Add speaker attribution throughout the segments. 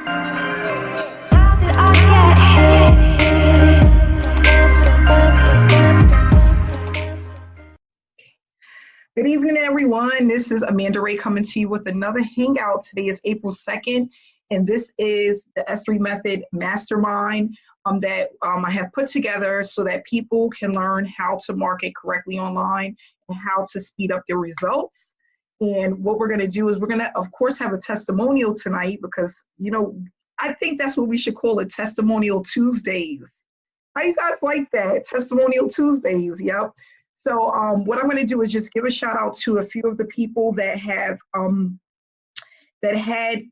Speaker 1: How did I get here?
Speaker 2: Good evening, everyone. This is Amanda Ray coming to you with another hangout. Today is April 2nd, and this is the S3 Method Mastermind that I have put together so that people can learn how to market correctly online and how to speed up their results. And what we're going to do is we're going to, of course, have a testimonial tonight because, I think that's what we should call it, Testimonial Tuesdays. How you guys like that? Testimonial Tuesdays, yep. So what I'm going to do is just give a shout out to a few of the people that have had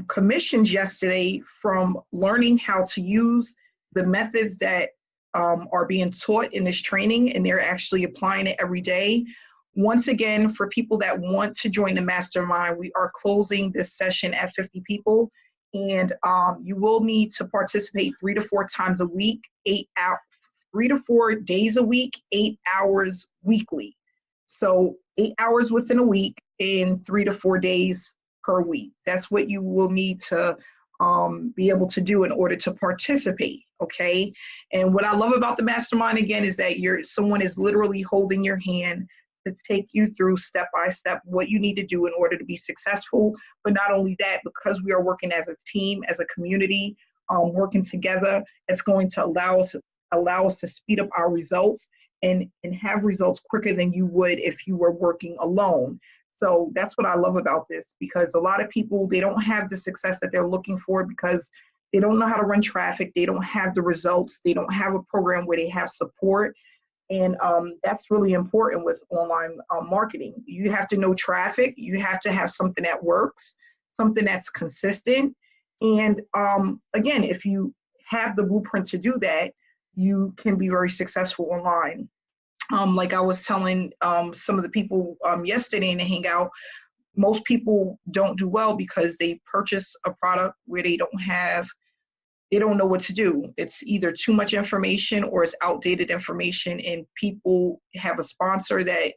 Speaker 2: commissions yesterday from learning how to use the methods that are being taught in this training, and they're actually applying it every day. Once again, for people that want to join the mastermind, we are closing this session at 50 people, and you will need to participate 3 to 4 times a week, 3 to 4 days a week, 8 hours weekly. So 8 hours within a week and 3 to 4 days per week. That's what you will need to be able to do in order to participate, okay? And what I love about the mastermind, again, is that someone is literally holding your hand to take you through step by step what you need to do in order to be successful. But not only that, because we are working as a team, as a community, working together, it's going to allow us to speed up our results and have results quicker than you would if you were working alone. So that's what I love about this, because a lot of people, they don't have the success that they're looking for because they don't know how to run traffic. They don't have the results. They don't have a program where they have support. And that's really important with online marketing. You have to know traffic. You have to have something that works, something that's consistent. And again, if you have the blueprint to do that, you can be very successful online. Like I was telling some of the people yesterday in the hangout, most people don't do well because they purchase a product where they don't know what to do. It's either too much information or it's outdated information, and people have a sponsor that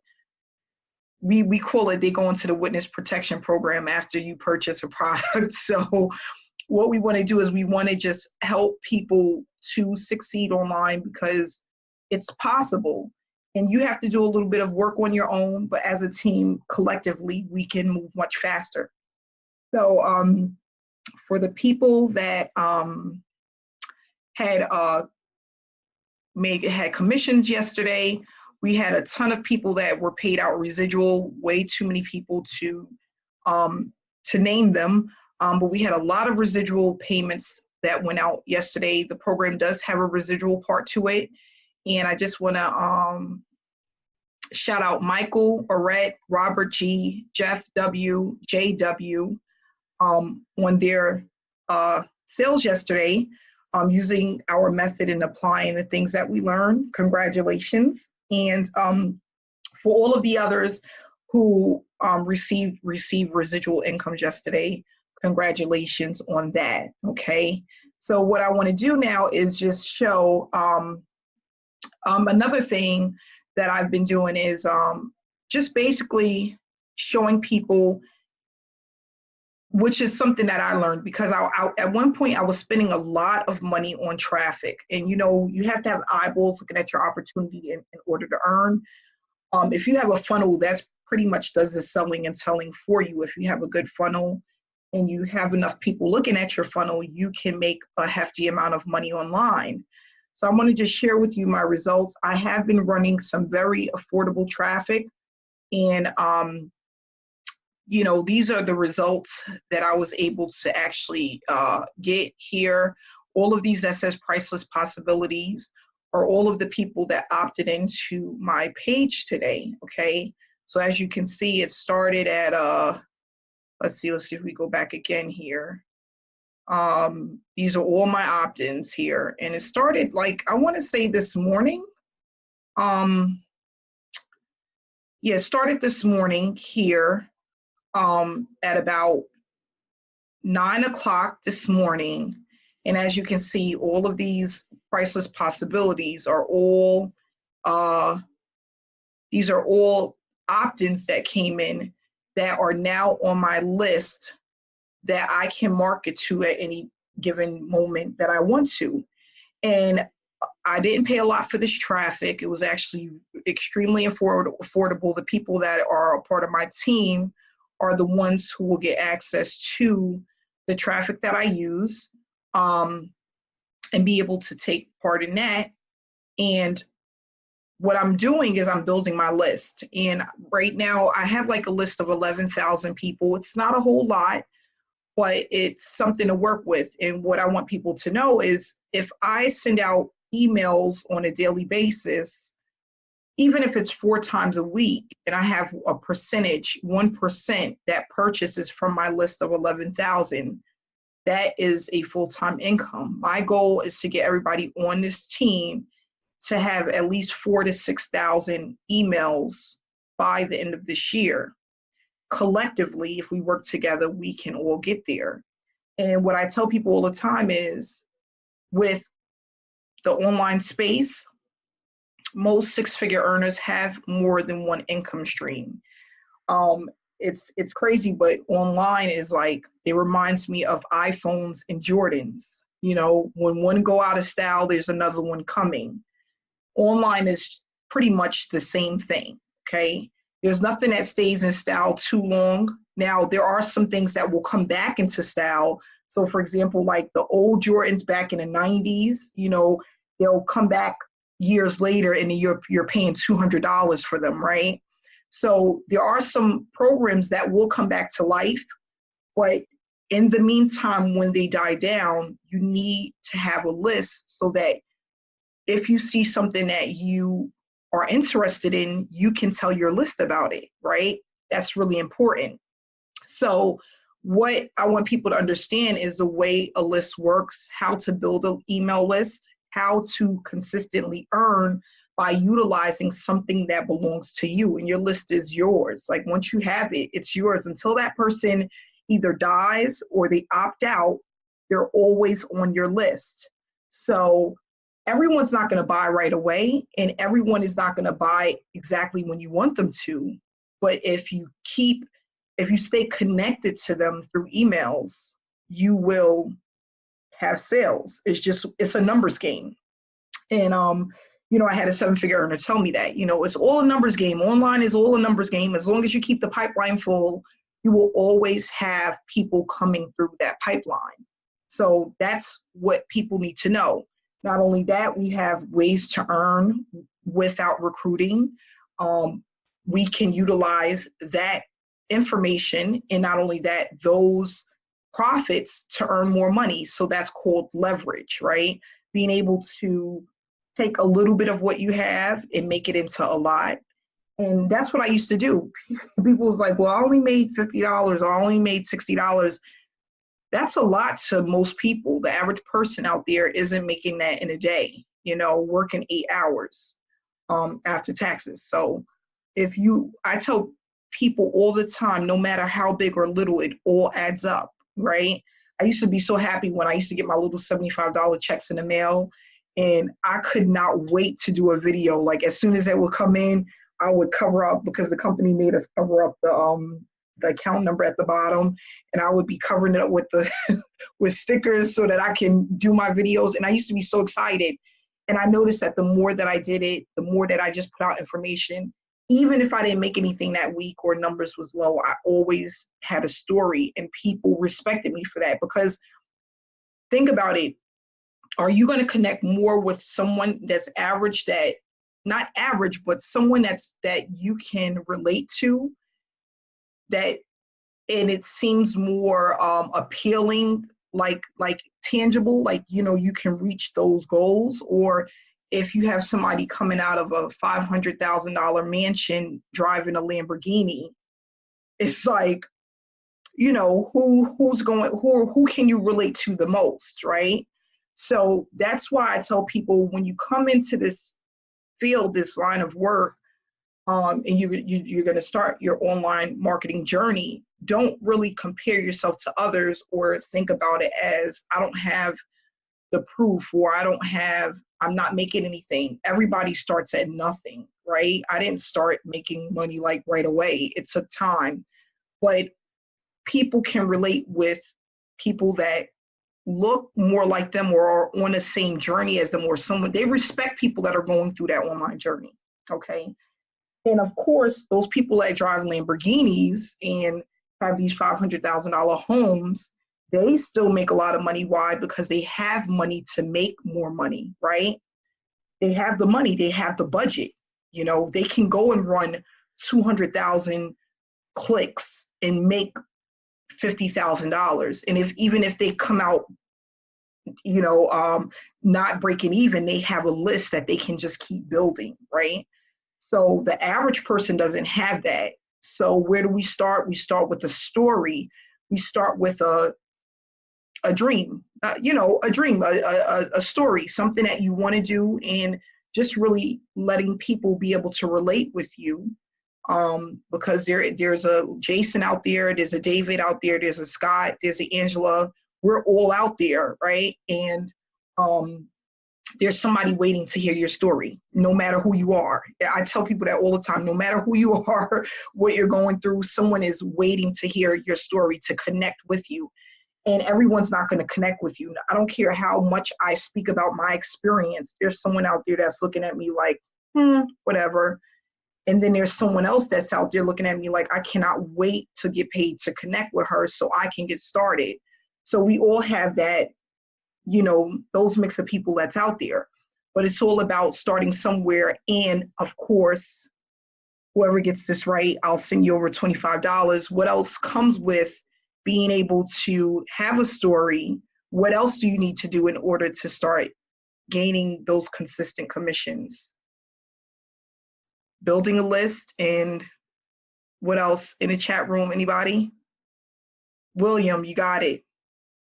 Speaker 2: we call it, they go into the witness protection program after you purchase a product. So what we want to do is we want to just help people to succeed online because it's possible. And you have to do a little bit of work on your own, but as a team, collectively, we can move much faster. So for the people that had commissions yesterday, we had a ton of people that were paid out residual, way too many people to name them. But we had a lot of residual payments that went out yesterday. The program does have a residual part to it. And I just want to shout out Michael, Orette, Robert G, Jeff W, JW on their sales yesterday using our method and applying the things that we learned. Congratulations. And for all of the others who received residual incomes yesterday, congratulations on that, okay? So what I want to do now is just show another thing that I've been doing is just basically showing people, which is something that I learned because at one point I was spending a lot of money on traffic, and you have to have eyeballs looking at your opportunity in order to earn. If you have a funnel, that's pretty much does the selling and selling for you. If you have a good funnel and you have enough people looking at your funnel, you can make a hefty amount of money online. So I want to just share with you my results. I have been running some very affordable traffic, and these are the results that I was able to actually get here. All of these that says priceless possibilities are all of the people that opted into my page today, okay? So as you can see, it started at, let's see if we go back again here. These are all my opt-ins here. And it started I want to say this morning. It started this morning here at about 9 o'clock this morning. And as you can see, all of these priceless possibilities are all, these are all opt-ins that came in that are now on my list that I can market to at any given moment that I want to. And I didn't pay a lot for this traffic. It was actually extremely affordable. The people that are a part of my team are the ones who will get access to the traffic that I use, and be able to take part in that. And what I'm doing is I'm building my list. And right now I have like a list of 11,000 people. It's not a whole lot, but it's something to work with. And what I want people to know is if I send out emails on a daily basis, even if it's 4 times a week, and I have a percentage, 1% that purchases from my list of 11,000, that is a full-time income. My goal is to get everybody on this team to have at least 4,000 to 6,000 emails by the end of this year. Collectively, if we work together, we can all get there. And what I tell people all the time is, with the online space, most 6-figure earners have more than one income stream. It's crazy, but online is like, it reminds me of iPhones and Jordans. You know, when one go out of style, there's another one coming. Online is pretty much the same thing, okay? There's nothing that stays in style too long. Now, there are some things that will come back into style. So for example, like the old Jordans back in the 90s, you know, they'll come back years later and you're paying $200 for them, right? So there are some programs that will come back to life, but in the meantime, when they die down, you need to have a list so that if you see something that you are interested in, you can tell your list about it, right? That's really important. So what I want people to understand is the way a list works, how to build an email list, how to consistently earn by utilizing something that belongs to you, and your list is yours. Like once you have it, it's yours. Until that person either dies or they opt out, they're always on your list. So everyone's not going to buy right away, and everyone is not going to buy exactly when you want them to. But if you stay connected to them through emails, you will have sales. It's a numbers game. And you know, I had a 7-figure earner tell me that, you know, it's all a numbers game. Online is all a numbers game. As long as you keep the pipeline full, you will always have people coming through that pipeline. So that's what people need to know. Not only that, we have ways to earn without recruiting. We can utilize that information, and not only that, those profits to earn more money. So that's called leverage, right? Being able to take a little bit of what you have and make it into a lot. And that's what I used to do. People was like, well, I only made $50 or I only made $60. That's a lot to most people. The average person out there isn't making that in a day, you know, working 8 hours after taxes. So I tell people all the time, no matter how big or little, it all adds up, right? I used to be so happy when I used to get my little $75 checks in the mail, and I could not wait to do a video. Like as soon as it would come in, I would cover up, because the company made us cover up the account number at the bottom, and I would be covering it up with with stickers so that I can do my videos. And I used to be so excited. And I noticed that the more that I did it, the more that I just put out information, even if I didn't make anything that week or numbers was low, I always had a story, and people respected me for that. Because think about it, are you going to connect more with someone that's average, that not average, but someone that you can relate to, that, and it seems more appealing, like tangible, like, you know, you can reach those goals? Or if you have somebody coming out of a $500,000 mansion driving a Lamborghini, it's like, you know, who can you relate to the most, right? So that's why I tell people, when you come into this field, this line of work, and you're going to start your online marketing journey, don't really compare yourself to others or think about it as, I don't have the proof, or I'm not making anything. Everybody starts at nothing, right? I didn't start making money like right away. It took time, but people can relate with people that look more like them or are on the same journey as them, or someone, they respect people that are going through that online journey. Okay. And of course, those people that drive Lamborghinis and have these $500,000 homes, they still make a lot of money. Why? Because they have money to make more money, right? They have the money, they have the budget. You know, they can go and run 200,000 clicks and make $50,000. And even if they come out, not breaking even, they have a list that they can just keep building, right? So the average person doesn't have that. So where do we start? We start with a story. We start with a dream, a story, something that you want to do, and just really letting people be able to relate with you. Because there's a Jason out there, there's a David out there, there's a Scott, there's a Angela. We're all out there, right? And there's somebody waiting to hear your story, no matter who you are. I tell people that all the time, no matter who you are, what you're going through, someone is waiting to hear your story, to connect with you. And everyone's not going to connect with you. I don't care how much I speak about my experience. There's someone out there that's looking at me like, whatever. And then there's someone else that's out there looking at me like, I cannot wait to get paid to connect with her so I can get started. So we all have that, those mix of people that's out there. But it's all about starting somewhere. And of course, whoever gets this right, I'll send you over $25. What else comes with being able to have a story? What else do you need to do in order to start gaining those consistent commissions? Building a list. And what else in the chat room? Anybody? William, you got it.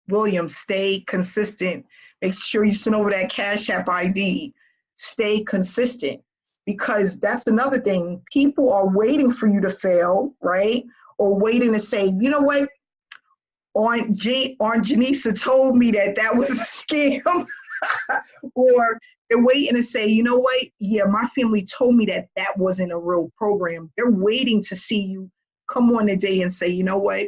Speaker 2: William, stay consistent. Make sure you send over that Cash App ID. Stay consistent, because that's another thing. People are waiting for you to fail, right? Or waiting to say, you know what? Aunt Janisa told me that was a scam. Or they're waiting to say, you know what? Yeah, my family told me that wasn't a real program. They're waiting to see you come on the day and say, you know what?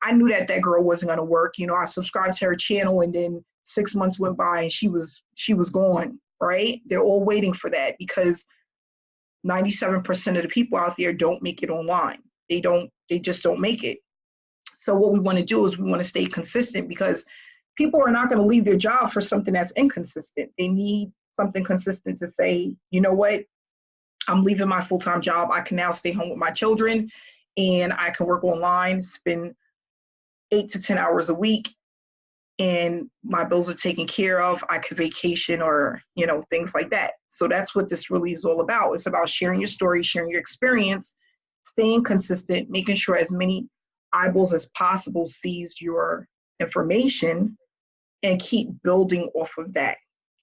Speaker 2: I knew that girl wasn't going to work. I subscribed to her channel, and then 6 months went by and she was gone, right? They're all waiting for that, because 97% of the people out there don't make it online. They just don't make it. So what we want to do is we want to stay consistent, because people are not going to leave their job for something that's inconsistent. They need something consistent to say, you know what? I'm leaving my full-time job. I can now stay home with my children, and I can work online, spend 8 to 10 hours a week, and my bills are taken care of. I could vacation, or, things like that. So that's what this really is all about. It's about sharing your story, sharing your experience, staying consistent, making sure as many eyeballs as possible sees your information, and keep building off of that.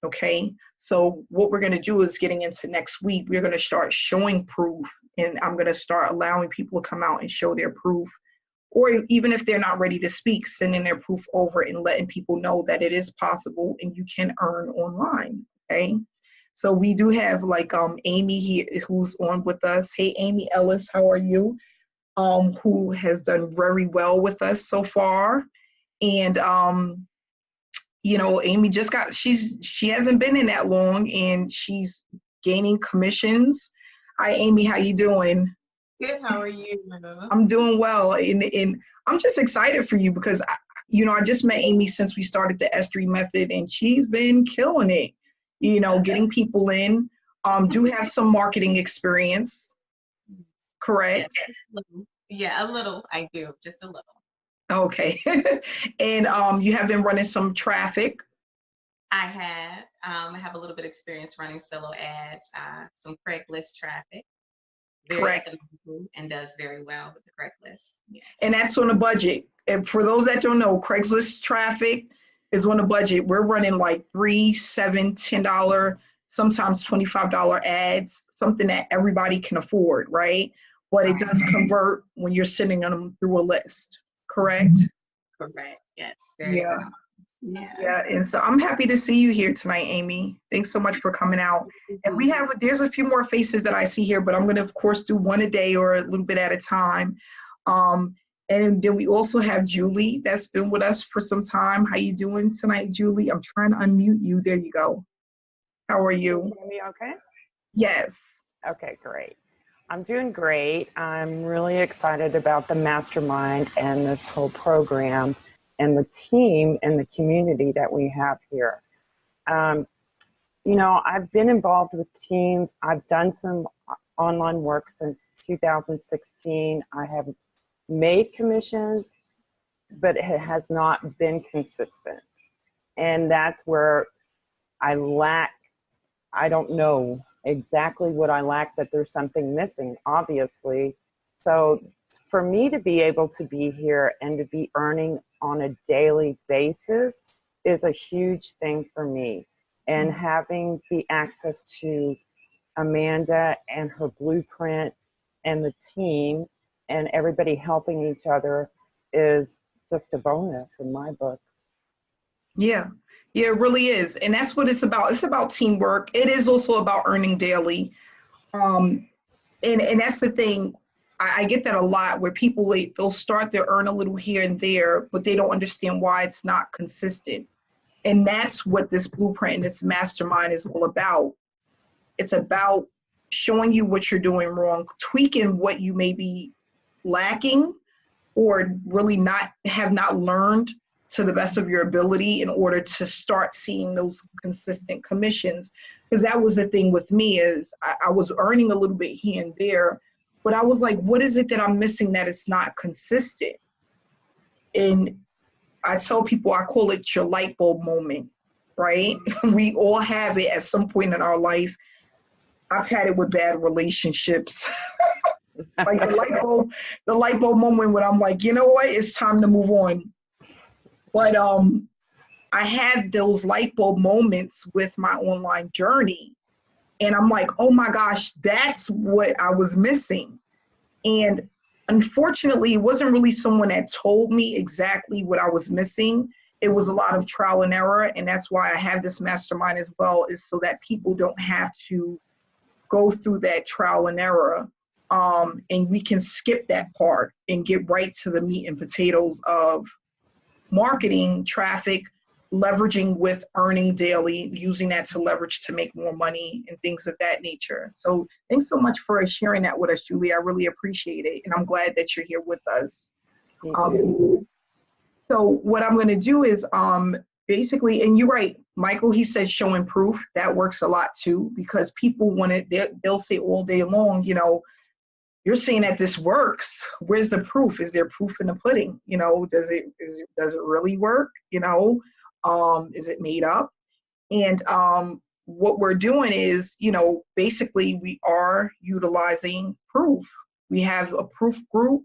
Speaker 2: Okay. So what we're going to do is, getting into next week, we're going to start showing proof, and I'm going to start allowing people to come out and show their proof. Or even if they're not ready to speak, sending their proof over and letting people know that it is possible and you can earn online, okay? So we do have Amy here, who's on with us. Hey, Amy Ellis, how are you? Who has done very well with us so far. And, Amy she hasn't been in that long, and she's gaining commissions. Hi, Amy, how you doing?
Speaker 3: Good. How are you?
Speaker 2: I'm doing well, and I'm just excited for you, because I just met Amy since we started the S3 method, and she's been killing it. Getting people in. Do have some marketing experience, correct?
Speaker 3: Yeah, a little. I do, just a little.
Speaker 2: Okay, and you have been running some traffic.
Speaker 3: I have a little bit of experience running solo ads, some Craigslist traffic.
Speaker 2: Correct.
Speaker 3: And does very well with the Craigslist. Yes.
Speaker 2: And that's on a budget. And for those that don't know, Craigslist traffic is on a budget. We're running like $3, $7, $10, sometimes $25 ads, something that everybody can afford, right? But it does convert when you're sending them through a list, correct?
Speaker 3: Correct. Yes. Very
Speaker 2: yeah.
Speaker 3: well.
Speaker 2: Yeah, and so I'm happy to see you here tonight, Amy. Thanks so much for coming out. And there's a few more faces that I see here, but I'm going to, of course, do one a day or a little bit at a time. And then we also have Julie that's been with us for some time. How you doing tonight, Julie? I'm trying to unmute you. There you go. How are
Speaker 4: Can you
Speaker 2: you?
Speaker 4: hear me okay?
Speaker 2: Yes.
Speaker 4: Okay, great. I'm doing great. I'm really excited about the Mastermind and this whole program and the team and the community that we have here. You know, I've been involved with teams. I've done some online work since 2016. I have made commissions, but it has not been consistent. And that's where I lack. I don't know exactly what I lack, but there's something missing, obviously. So for me to be able to be here and to be earning on a daily basis is a huge thing for me. And having the access to Amanda and her blueprint and the team and everybody helping each other is just a bonus in my book.
Speaker 2: Yeah. Yeah, it really is. And that's what it's about. It's about teamwork. It is also about earning daily. And that's the thing. I get that a lot where people, they'll start to earn a little here and there, but they don't understand why it's not consistent. And that's what this blueprint and this mastermind is all about. It's about showing you what you're doing wrong, tweaking what you may be lacking or really have not learned to the best of your ability in order to start seeing those consistent commissions. Because that was the thing with me is I was earning a little bit here and there, but I was like, what is it that I'm missing that it's not consistent? And I tell people, I call it your light bulb moment, right? We all have it at some point in our life. I've had it with bad relationships. Like the light bulb moment when I'm like, you know what, it's time to move on. But I had those light bulb moments with my online journey. And I'm like, oh my gosh, that's what I was missing. And unfortunately, it wasn't really someone that told me exactly what I was missing. It was a lot of trial and error. And that's why I have this mastermind as well, is so that people don't have to go through that trial and error. And we can skip that part and get right to the meat and potatoes of marketing, traffic, leveraging with earning daily, using that to leverage to make more money and things of that nature. So thanks so much for sharing that with us, Julie. I really appreciate it. And I'm glad that you're here with us. So what I'm going to do is basically, and you're right, Michael, he said showing proof. That works a lot too, because people want it, they'll say all day long, you know, you're saying that this works. Where's the proof? Is there proof in the pudding? You know, does it really work? You know, is it made up? And what we're doing is, you know, basically we are utilizing proof. We have a proof group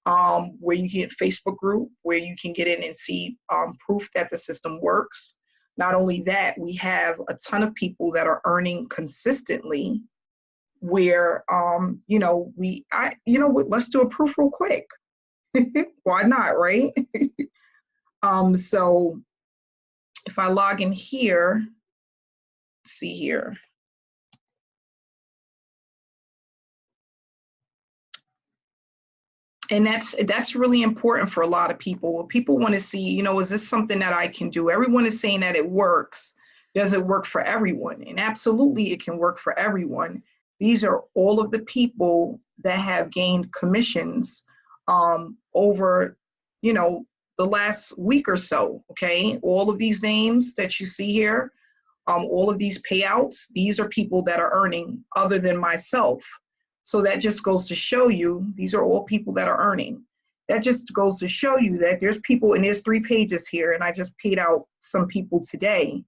Speaker 2: where you get Facebook group where you can get in and see proof that the system works. Not only that, we have a ton of people that are earning consistently where, you know, let's do a proof real quick. Why not, right? So if I log in here, let's see here. And that's really important for a lot of people. People want to see, you know, is this something that I can do? Everyone is saying that it works. Does it work for everyone? And absolutely it can work for everyone. These are all of the people that have gained commissions over, you know, the last week or so, okay? All of these names that you see here, all of these payouts, these are people that are earning other than myself. So that just goes to show you, these are all people that are earning. That just goes to show you that there's people, and there's 3 pages here, and I just paid out some people today,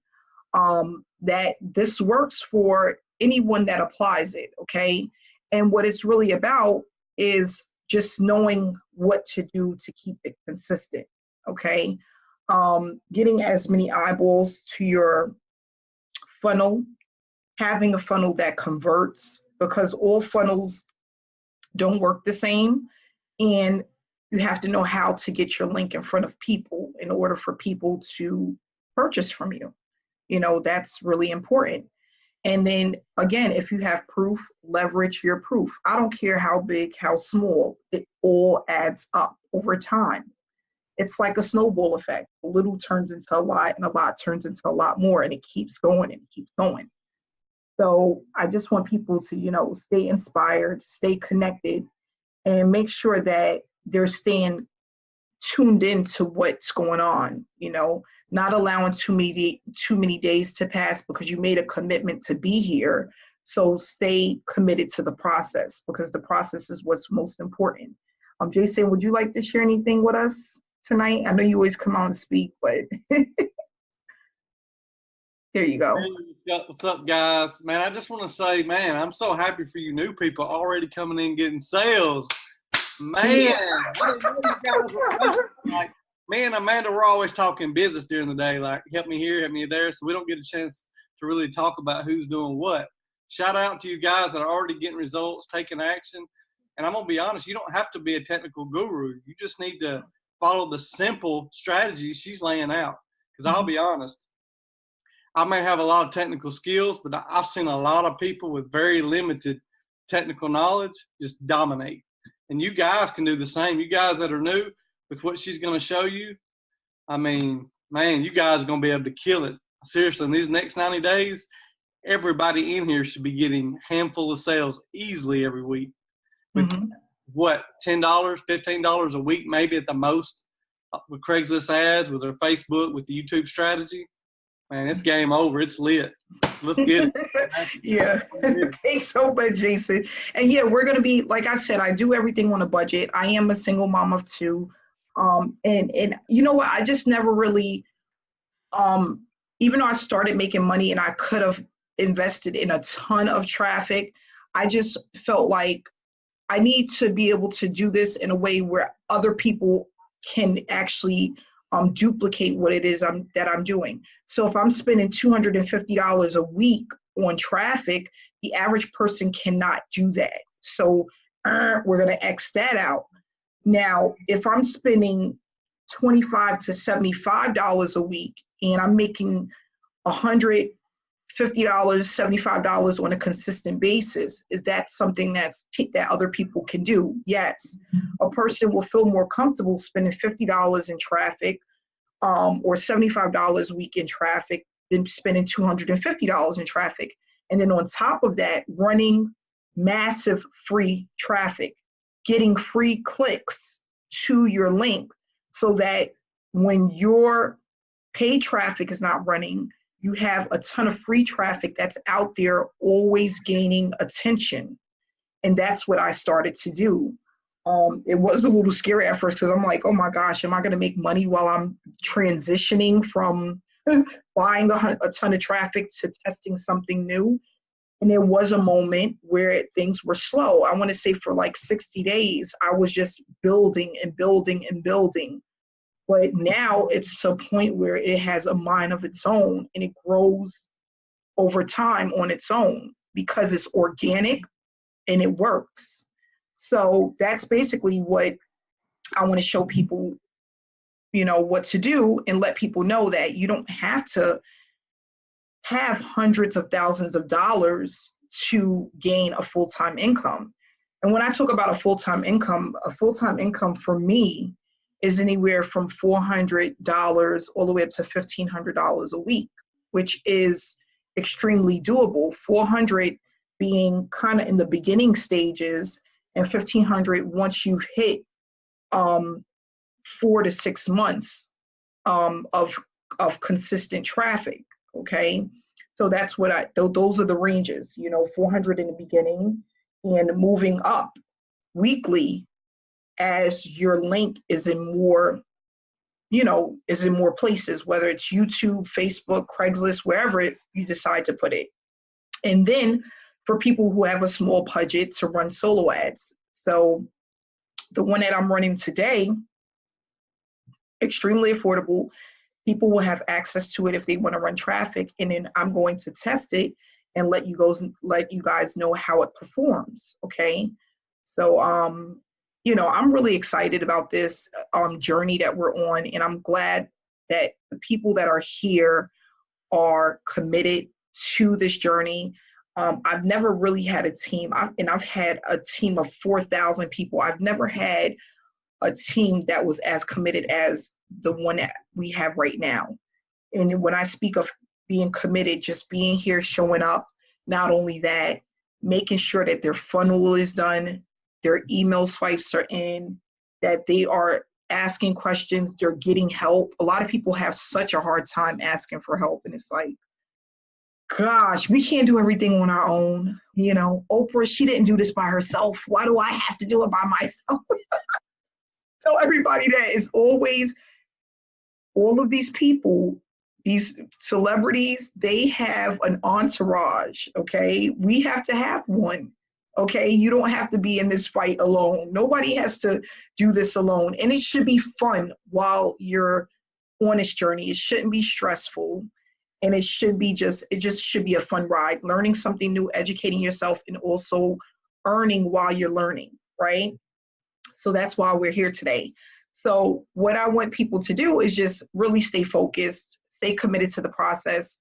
Speaker 2: that this works for anyone that applies it, okay? And what it's really about is just knowing what to do to keep it consistent, okay? Getting as many eyeballs to your funnel, having a funnel that converts, because all funnels don't work the same. And you have to know how to get your link in front of people in order for people to purchase from you. You know, that's really important. And then again, if you have proof, leverage your proof. I don't care how big, how small, it all adds up over time. It's like a snowball effect. A little turns into a lot, and a lot turns into a lot more, and it keeps going and it keeps going. So I just want people to, stay inspired, stay connected, and make sure that they're staying tuned into what's going on, not allowing too many days to pass because you made a commitment to be here. So stay committed to the process, because the process is what's most important. Jason, would you like to share anything with us tonight? I know you always come out and speak, but there you go.
Speaker 5: Hey, what's up, guys? Man, I just want to say, man, I'm so happy for you new people already coming in getting sales. Man, I didn't know you guys were like, me and Amanda were always talking business during the day, like help me here, help me there, so we don't get a chance to really talk about who's doing what. Shout out to you guys that are already getting results, taking action. And I'm going to be honest, you don't have to be a technical guru. You just need to follow the simple strategies she's laying out. Because I'll be honest, I may have a lot of technical skills, but I've seen a lot of people with very limited technical knowledge just dominate. And you guys can do the same. You guys that are new with what she's going to show you, I mean, man, you guys are going to be able to kill it. Seriously, in these next 90 days, everybody in here should be getting a handful of sales easily every week. With what, $10, $15 a week, maybe at the most, with Craigslist ads, with our Facebook, with the YouTube strategy. Man, it's game over. It's lit. Let's get it.
Speaker 2: Yeah. Thanks so much, Jason. And yeah, we're going to be, like I said, I do everything on a budget. I am a single mom of two. And you know what? I just never really, even though I started making money and I could have invested in a ton of traffic, I just felt like I need to be able to do this in a way where other people can actually duplicate what it is that I'm doing. So if I'm spending $250 a week on traffic, the average person cannot do that. So we're going to X that out. Now, if I'm spending $25 to $75 a week and I'm making $150, $75 on a consistent basis, is that something that other people can do? Yes. A person will feel more comfortable spending $50 in traffic or $75 a week in traffic than spending $250 in traffic. And then on top of that, running massive free traffic, getting free clicks to your link so that when your paid traffic is not running, you have a ton of free traffic that's out there always gaining attention. And that's what I started to do. It was a little scary at first because I'm like, oh my gosh, am I going to make money while I'm transitioning from buying a ton of traffic to testing something new? And there was a moment where things were slow. I want to say for like 60 days, I was just building and building and building. But now it's to a point where it has a mind of its own and it grows over time on its own because it's organic and it works. So that's basically what I want to show people, what to do, and let people know that you don't have to have hundreds of thousands of dollars to gain a full-time income. And when I talk about a full-time income for me is anywhere from $400 all the way up to $1,500 a week, which is extremely doable. $400 being kind of in the beginning stages, and $1,500 once you've hit 4 to 6 months of consistent traffic. Okay, so that's what those are the ranges. 400 in the beginning, and moving up weekly as your link is in more, places, whether it's YouTube, Facebook, Craigslist, wherever you decide to put it. And then for people who have a small budget to run solo ads. So the one that I'm running today, extremely affordable. People will have access to it if they want to run traffic, and then I'm going to test it and let you guys know how it performs. Okay, so I'm really excited about this journey that we're on, and I'm glad that the people that are here are committed to this journey. I've never really had a team, I've had a team of 4,000 people. I've never had a team that was as committed as the one that we have right now. And when I speak of being committed, just being here, showing up, not only that, making sure that their funnel is done, their email swipes are in, that they are asking questions, they're getting help. A lot of people have such a hard time asking for help, and it's like, gosh, we can't do everything on our own. You know, Oprah, she didn't do this by herself. Why do I have to do it by myself? So everybody that is always, all of these people, these celebrities, they have an entourage, okay? We have to have one, okay? You don't have to be in this fight alone. Nobody has to do this alone. And it should be fun while you're on this journey. It shouldn't be stressful. And it just should be a fun ride, learning something new, educating yourself, and also earning while you're learning, right? So that's why we're here today. So what I want people to do is just really stay focused, stay committed to the process,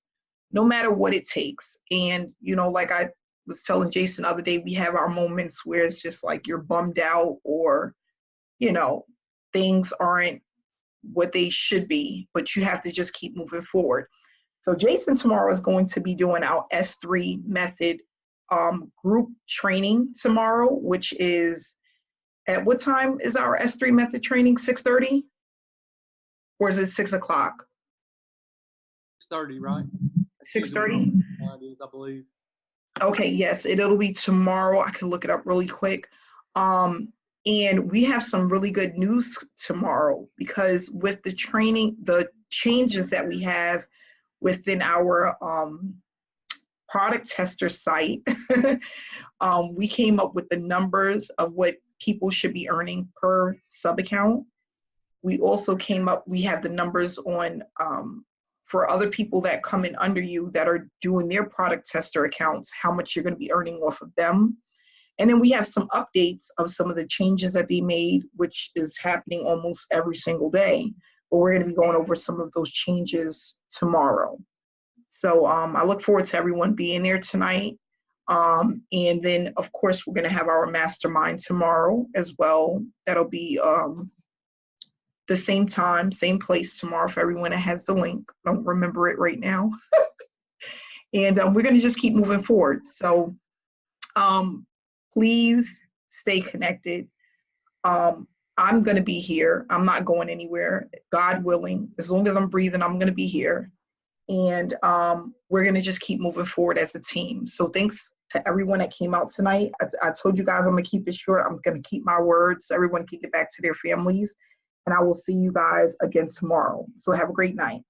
Speaker 2: no matter what it takes. And, you know, like I was telling Jason the other day, we have our moments where it's just like you're bummed out, or, you know, things aren't what they should be, but you have to just keep moving forward. So Jason tomorrow is going to be doing our S3 method group training tomorrow, which is, at what time is our S3 method training? 6:30? Or is it 6 o'clock?
Speaker 5: 6:30, right?
Speaker 2: 6:30?
Speaker 5: I believe.
Speaker 2: Okay, yes, it'll be tomorrow. I can look it up really quick. And we have some really good news tomorrow, because with the training, the changes that we have within our product tester site, we came up with the numbers of what people should be earning per sub account. We also we have the numbers on for other people that come in under you that are doing their product tester accounts, how much you're going to be earning off of them. And then we have some updates of some of the changes that they made, which is happening almost every single day. But we're going to be going over some of those changes tomorrow. So I look forward to everyone being there tonight. And then, of course, we're going to have our mastermind tomorrow as well. That'll be the same time, same place tomorrow for everyone that has the link. I don't remember it right now. And we're going to just keep moving forward. So please stay connected. I'm going to be here. I'm not going anywhere, God willing. As long as I'm breathing, I'm going to be here. And we're going to just keep moving forward as a team. So thanks to everyone that came out tonight. I told you guys I'm going to keep it short. I'm going to keep my word so everyone can get back to their families. And I will see you guys again tomorrow. So have a great night.